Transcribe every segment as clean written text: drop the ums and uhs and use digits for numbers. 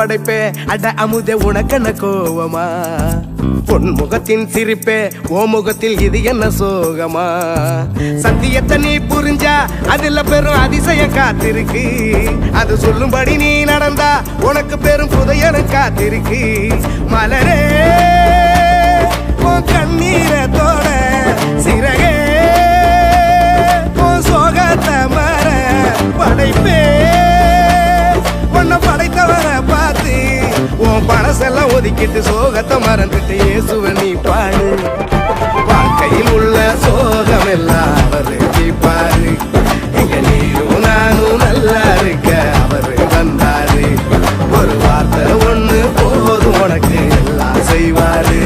படைப்பே அட அமுதே உனக்கென்ன கோவமா பொன்முகத்தின் சிரிப்பே ஓ முகத்தில் இது என்ன சோகமா சத்தியத்தை நீ புரிஞ்சா அதுல பெரும் அதிசயம் காத்திருக்கு அது சொல்லும்படி நீ நடந்தா உனக்கு பெரும் புதையனும் காத்திருக்கு மலரே உன் கண்ணீரத்தோட சிறகே உன் சோகத்தை மற படைப்பே உன்னை படைத்தவரை பார்த்து உன் பணசெல்லாம் ஒதுக்கிட்டு சோகத்தை மறந்துட்டு இயேசுவை நீ பாடு வாழ்க்கையில் உள்ள சோகம் எல்லாம் அவரு தீர்ப்பாரு இங்க நீயும் நானும் நல்லா இருக்க அவரு வந்தாரு ஒரு வார்த்தை ஒண்ணு போதும் உனக்கு எல்லாம் செய்வாரு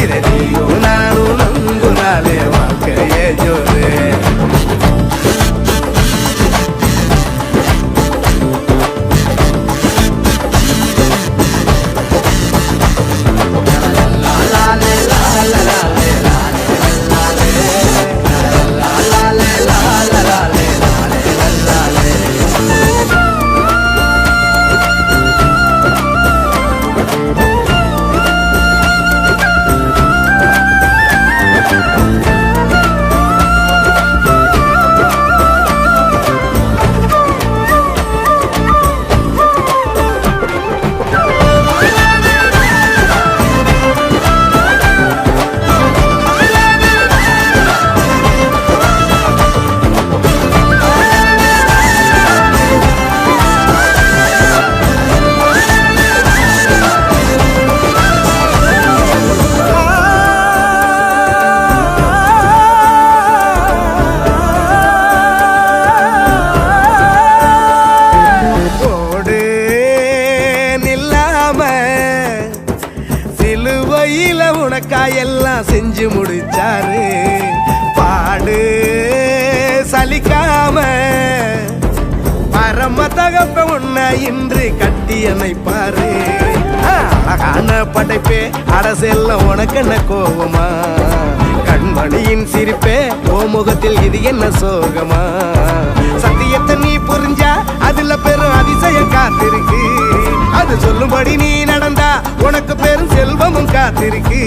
இதை நீயும் நானும் நம்புனாலே வாழ்க்கையே ஜோரு உனக்காயெல்லாம் செஞ்சு முடிச்சாரு பாடு சலிக்காம பரம தகப்ப உன்னை இன்று கட்டி அணைப்பாரு அழகான படைப்பே அரசெல்லாம் உனக்கு என்ன கோவமா கண்மணியின் சிரிப்பே ஓ முகத்தில் இது என்ன சோகமா சத்தியத்தை நீ புரிஞ்சா அதுல பெரும் அதிசயம் காத்திருக்கு அது சொல்லும்படி நீ நடந்தா உனக்கு பெரும் செல்வமும் காத்திருக்கு